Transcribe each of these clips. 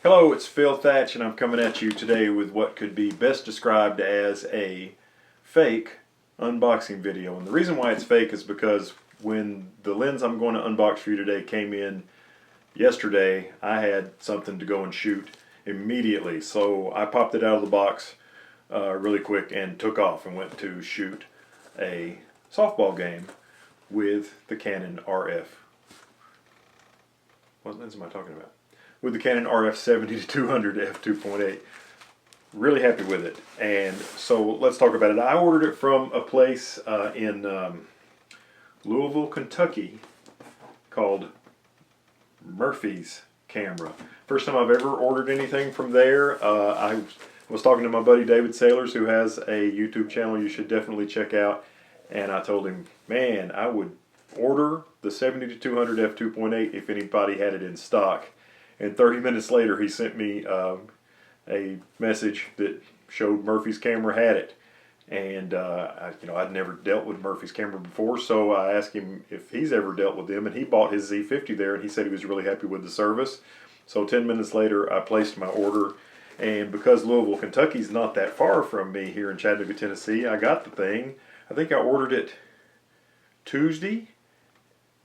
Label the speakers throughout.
Speaker 1: Hello, it's Phil Thatch, and I'm coming at you today with what could be best described as a fake unboxing video. And the reason why it's fake is because when the lens I'm going to unbox for you today came in yesterday, I had something to go and shoot immediately. So I popped it out of the box really quick and took off and went to shoot a softball game with the Canon RF. What lens am I talking about? With the Canon RF 70-200 f2.8. Really happy with it. And so let's talk about it. I ordered it from a place in Louisville, Kentucky called Murphy's Camera. First time I've ever ordered anything from there. I was talking to my buddy David Sailors, who has a YouTube channel you should definitely check out. And I told him, man, I would order the 70-200 f2.8 if anybody had it in stock. And 30 minutes later, he sent me a message that showed Murphy's Camera had it. And I'd never dealt with Murphy's Camera before, so I asked him if he's ever dealt with them, and he bought his Z50 there, and he said he was really happy with the service. So 10 minutes later, I placed my order, and because Louisville, Kentucky's not that far from me here in Chattanooga, Tennessee, I got the thing. I think I ordered it Tuesday,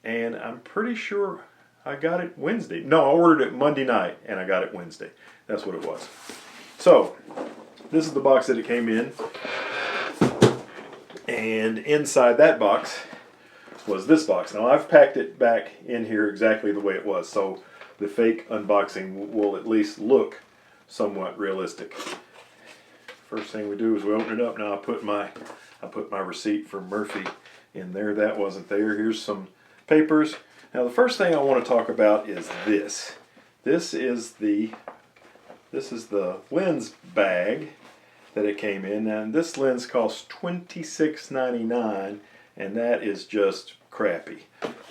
Speaker 1: and I'm pretty sure I got it Wednesday. No, I ordered it Monday night, and I got it Wednesday. That's what it was. So, this is the box that it came in. And inside that box was this box. Now, I've packed it back in here exactly the way it was, so the fake unboxing will at least look somewhat realistic. First thing we do is we open it up. Now, I put my receipt from Murphy in there. That wasn't there. Here's some papers. Now the first thing I want to talk about is this. This is the lens bag that it came in, and this lens costs $26.99, and that is just crappy.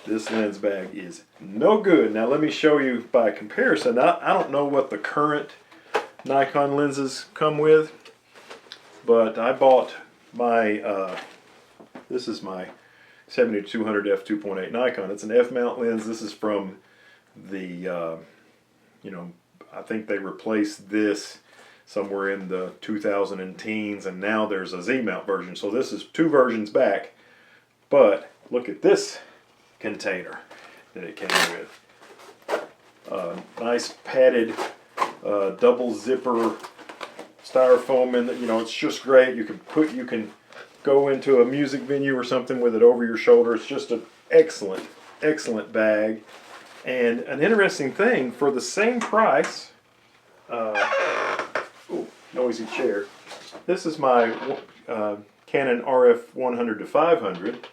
Speaker 1: This lens bag is no good. Now let me show you by comparison. I don't know what the current Nikon lenses come with, but I bought my this is my 70-200 f2.8 Nikon. It's an F-mount lens. This is from the, I think they replaced this somewhere in the 2010s, and now there's a Z-mount version. So this is two versions back, but look at this container that it came with. Nice padded double zipper styrofoam, and it's just great. You can go into a music venue or something with it over your shoulder. It's just an excellent, excellent bag. And an interesting thing, for the same price, noisy chair. This is my Canon RF 100-500,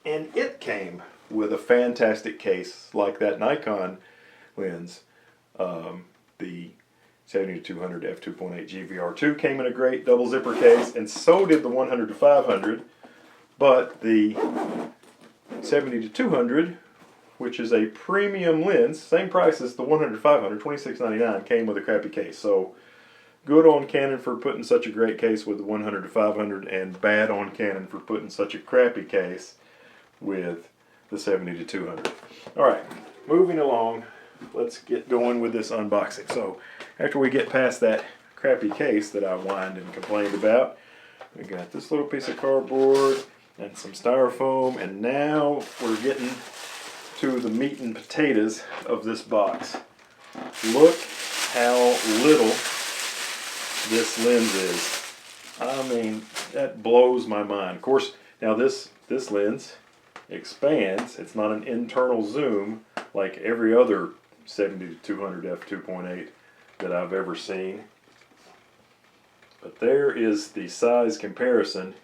Speaker 1: and it came with a fantastic case like that Nikon lens. The 70-200 f2.8 GVR2 came in a great double zipper case, and so did the 100-500, but the 70-200, which is a premium lens, same price as the 100-500, $26.99, came with a crappy case. So good on Canon for putting such a great case with the 100-500, and bad on Canon for putting such a crappy case with the 70-200. Alright, moving along. Let's get going with this unboxing. So after we get past that crappy case that I whined and complained about, we got this little piece of cardboard and some styrofoam, and now we're getting to the meat and potatoes of this box. Look how little this lens is. I mean, that blows my mind. Of course, now this lens expands. It's not an internal zoom like every other 70-200 f2.8 that I've ever seen. But there is the size comparison,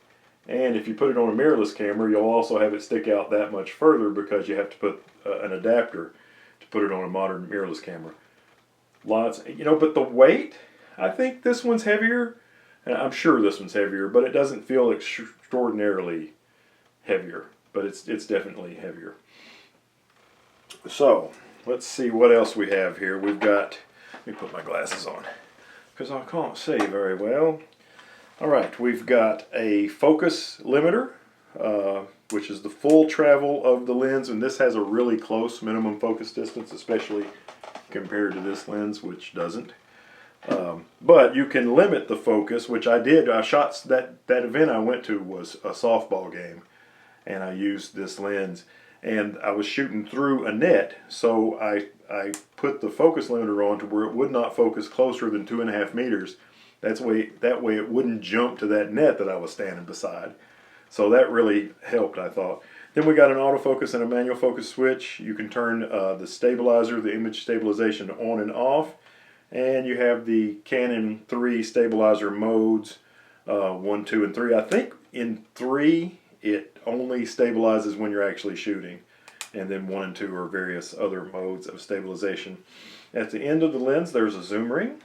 Speaker 1: and if you put it on a mirrorless camera, you'll also have it stick out that much further because you have to put an adapter to put it on a modern mirrorless camera. But the weight, I think this one's heavier. I'm sure this one's heavier, but it doesn't feel extraordinarily heavier, but it's definitely heavier. So let's see what else we have here. We've got, let me put my glasses on because I can't see very well. Alright, we've got a focus limiter, which is the full travel of the lens, and this has a really close minimum focus distance, especially compared to this lens, which doesn't. But you can limit the focus, which I did. I shot that event I went to was a softball game, and I used this lens, and I was shooting through a net, so I put the focus limiter on to where it would not focus closer than 2.5 meters. That way it wouldn't jump to that net that I was standing beside. So that really helped, I thought. Then we got an autofocus and a manual focus switch. You can turn the stabilizer, the image stabilization, on and off. And you have the Canon 3 stabilizer modes, 1, 2, and 3. I think in 3 it only stabilizes when you're actually shooting. And then 1 and 2 are various other modes of stabilization. At the end of the lens there's a zoom ring,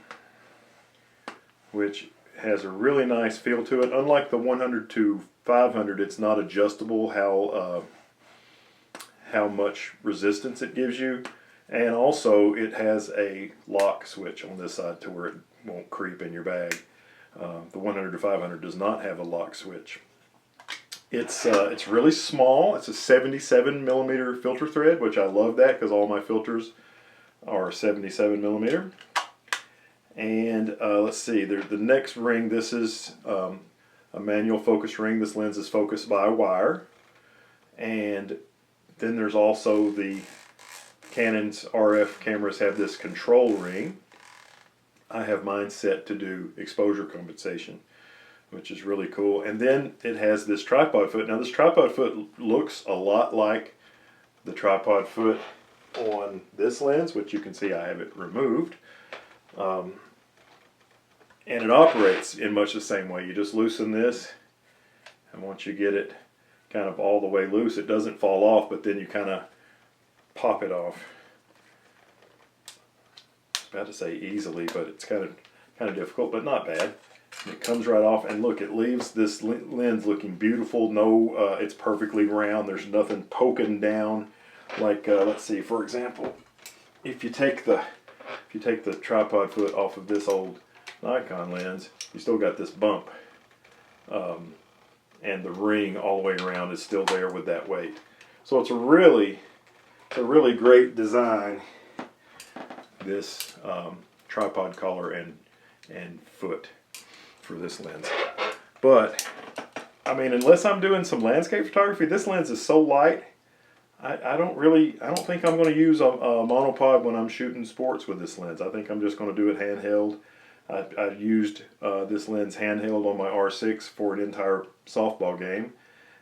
Speaker 1: which has a really nice feel to it. Unlike the 100 to 500, it's not adjustable how much resistance it gives you. And also it has a lock switch on this side to where it won't creep in your bag. The 100 to 500 does not have a lock switch. It's really small. It's a 77 millimeter filter thread, which I love that because all my filters are 77 millimeter. And let's see, the next ring, this is a manual focus ring. This lens is focused by wire. And then there's also the Canon's RF cameras have this control ring. I have mine set to do exposure compensation, which is really cool. And then it has this tripod foot. Now this tripod foot looks a lot like the tripod foot on this lens, which you can see I have it removed. And it operates in much the same way. You just loosen this, and once you get it kind of all the way loose, it doesn't fall off, but then you kind of pop it off. I was about to say easily, but it's kind of difficult, but not bad. And it comes right off, and look, it leaves this lens looking beautiful. No, it's perfectly round. There's nothing poking down. Like let's see, for example, if you take the tripod foot off of this old Nikon lens, you still got this bump, and the ring all the way around is still there with that weight. So it's a really great design, this tripod collar and foot for this lens. But I mean, unless I'm doing some landscape photography, this lens is so light. I don't think I'm going to use a monopod when I'm shooting sports with this lens. I think I'm just going to do it handheld. I've used this lens handheld on my R6 for an entire softball game,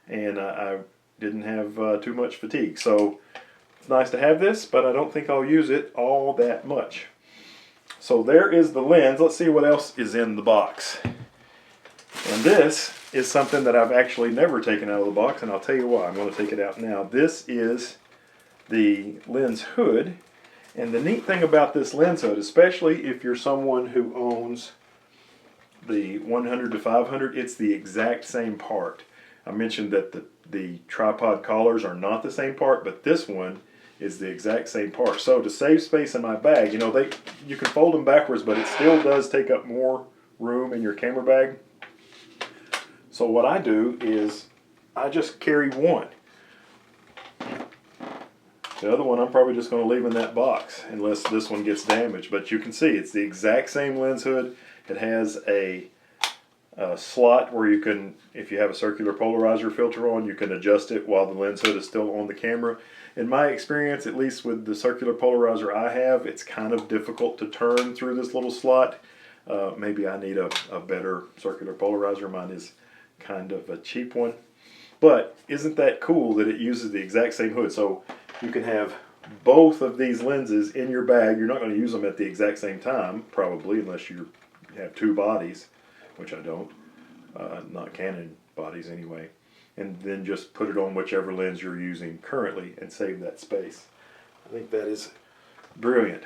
Speaker 1: and I didn't have too much fatigue. So it's nice to have this, but I don't think I'll use it all that much. So there is the lens. Let's see what else is in the box. And this is something that I've actually never taken out of the box, and I'll tell you why. I'm going to take it out now. This is the lens hood. And the neat thing about this lens hood, especially if you're someone who owns the 100 to 500, it's the exact same part. I mentioned that the tripod collars are not the same part, but this one is the exact same part. So to save space in my bag, you know, you can fold them backwards, but it still does take up more room in your camera bag. So what I do is I just carry one. The other one I'm probably just going to leave in that box unless this one gets damaged. But you can see it's the exact same lens hood. It has a slot where you can, if you have a circular polarizer filter on, you can adjust it while the lens hood is still on the camera. In my experience, at least with the circular polarizer I have, it's kind of difficult to turn through this little slot. Maybe I need a better circular polarizer. Mine is kind of a cheap one. But isn't that cool that it uses the exact same hood? So you can have both of these lenses in your bag. You're not going to use them at the exact same time, probably, unless you have two bodies, which I don't. Not Canon bodies anyway. And then just put it on whichever lens you're using currently and save that space. I think that is brilliant.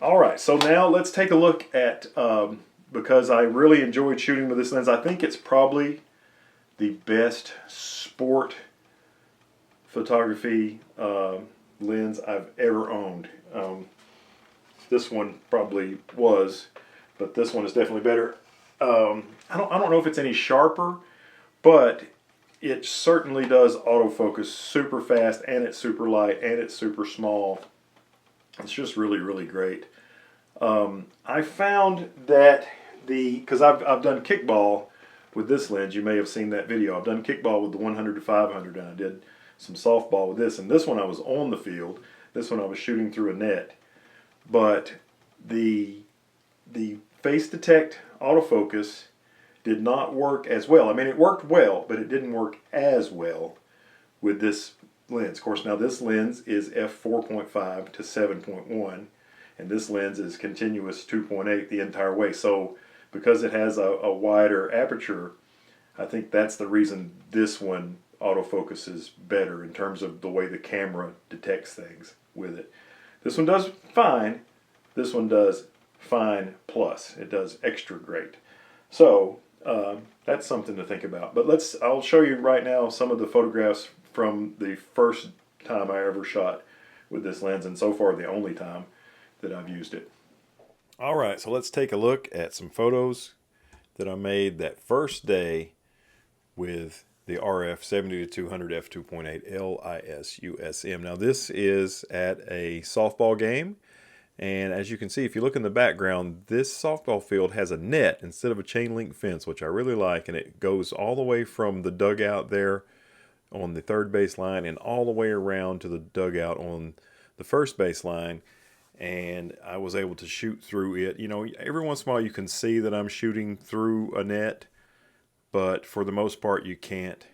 Speaker 1: All right, so now let's take a look at, because I really enjoyed shooting with this lens, I think it's probably the best sport photography lens I've ever owned. This one probably was, but this one is definitely better. I don't know if it's any sharper, but it certainly does autofocus super fast, and it's super light, and it's super small. It's just really, really great. I found that because I've done kickball with this lens. You may have seen that video. I've done kickball with the 100 to 500, and I did some softball with this. And this one I was on the field. This one I was shooting through a net. But the face detect autofocus did not work as well. I mean, it worked well, but it didn't work as well with this lens. Of course, now this lens is f4.5 to 7.1, and this lens is continuous 2.8 the entire way. So because it has a wider aperture, I think that's the reason this one autofocuses better in terms of the way the camera detects things with it. This one does fine. This one does fine plus. It does extra great. So that's something to think about. But I'll show you right now some of the photographs from the first time I ever shot with this lens, and so far the only time that I've used it. All right, so let's take a look at some photos that I made that first day with the RF 70-200 f2.8 LIS-USM. Now this is at a softball game, and as you can see, if you look in the background, this softball field has a net instead of a chain link fence, which I really like, and it goes all the way from the dugout there on the third base line and all the way around to the dugout on the first base line. And I was able to shoot through it. You know, every once in a while you can see that I'm shooting through a net, but for the most part you can't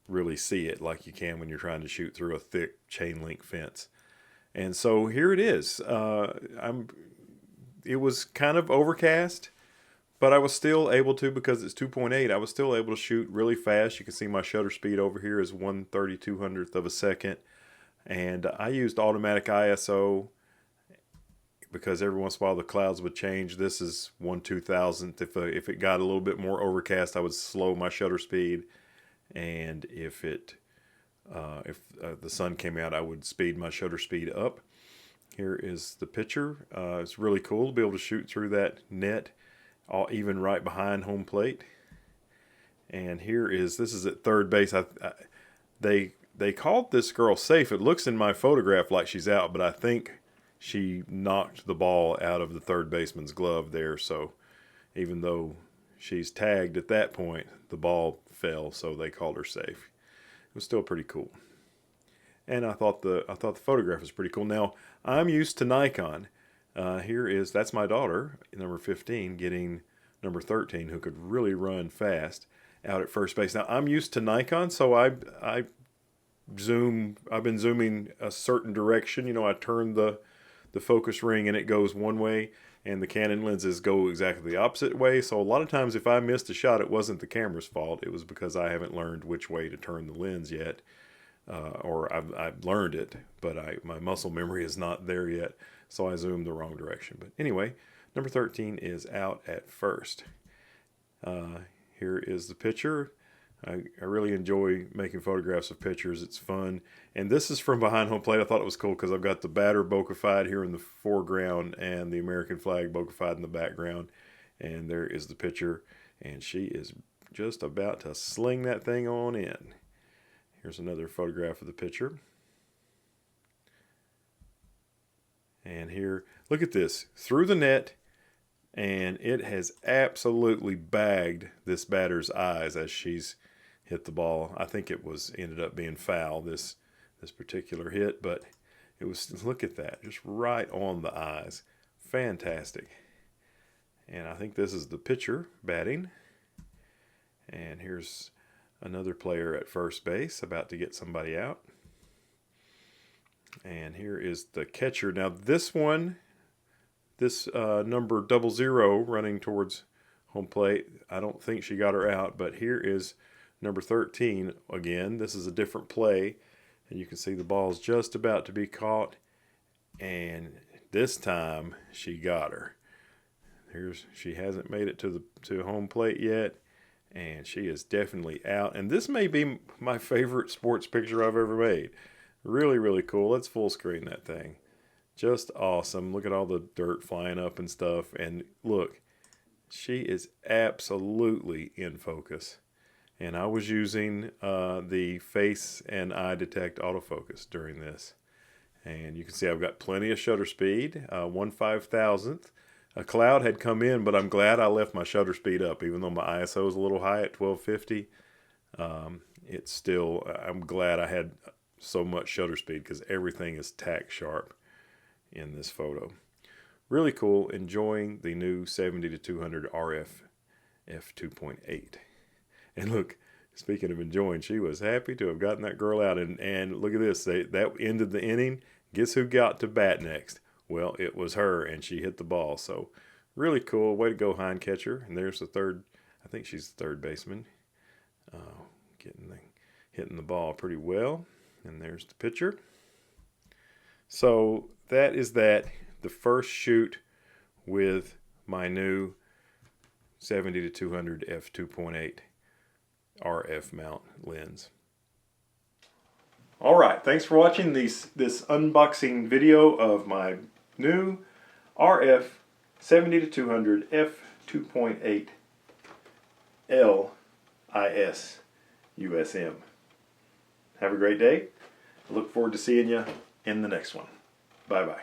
Speaker 1: really see it like you can when you're trying to shoot through a thick chain link fence. And so here it is. It was kind of overcast, but I was still able to, because it's 2.8, I was still able to shoot really fast. You can see my shutter speed over here is 1/3200th of a second. And I used automatic ISO because every once in a while the clouds would change. This is 1/2000th. If it got a little bit more overcast, I would slow my shutter speed. And if the sun came out, I would speed my shutter speed up. Here is the picture. It's really cool to be able to shoot through that net, even right behind home plate. And this is at third base. They called this girl safe. It looks in my photograph like she's out, but I think she knocked the ball out of the third baseman's glove there. So even though she's tagged at that point, the ball fell, so they called her safe. It was still pretty cool. And I thought the photograph was pretty cool. Now, I'm used to Nikon. That's my daughter, number 15, getting number 13, who could really run fast out at first base. Now, I'm used to Nikon, so I've been zooming a certain direction. You know, I turn the focus ring and it goes one way, and the Canon lenses go exactly the opposite way. So a lot of times if I missed a shot, it wasn't the camera's fault. It was because I haven't learned which way to turn the lens yet. Or I've learned it, but my muscle memory is not there yet, so I zoomed the wrong direction. But anyway, number 13 is out at first. Here is the picture. I really enjoy making photographs of pictures. It's fun. And this is from behind home plate. I thought it was cool because I've got the batter bokeh-fied here in the foreground and the American flag bokeh-fied in the background. And there is the picture. And she is just about to sling that thing on in. Here's another photograph of the picture. And here, look at this. Through the net, and it has absolutely bagged this batter's eyes as she's hit the ball. I think it ended up being foul, this particular hit, but it was, look at that, just right on the eyes. Fantastic. And I think this is the pitcher batting. And here's another player at first base about to get somebody out. And here is the catcher. Now this one, number 00 running towards home plate, I don't think she got her out, but here is number 13 again. This is a different play, and you can see the ball's just about to be caught, and this time she got her. She hasn't made it to home plate yet, and she is definitely out. And this may be my favorite sports picture I've ever made. Really, really cool. Let's full screen that thing. Just awesome. Look at all the dirt flying up and stuff. And look, she is absolutely in focus. And I was using the face and eye detect autofocus during this. And you can see I've got plenty of shutter speed, 1/5000th. A cloud had come in, but I'm glad I left my shutter speed up, even though my ISO is a little high at 1250. It's still, I'm glad I had so much shutter speed because everything is tack sharp in this photo. Really cool. Enjoying the new 70-200 RF f2.8. And look, speaking of enjoying, she was happy to have gotten that girl out. And look at this. That ended the inning. Guess who got to bat next? Well, it was her, and she hit the ball. So really cool. Way to go, hind catcher. And there's the third. I think she's the third baseman. Hitting the ball pretty well. And there's the pitcher. So that is that. The first shoot with my new 70-200 f2.8 RF mount lens. All right, thanks for watching this unboxing video of my new RF 70-200 f2.8 LIS USM. Have a great day. I look forward to seeing you in the next one. Bye-bye.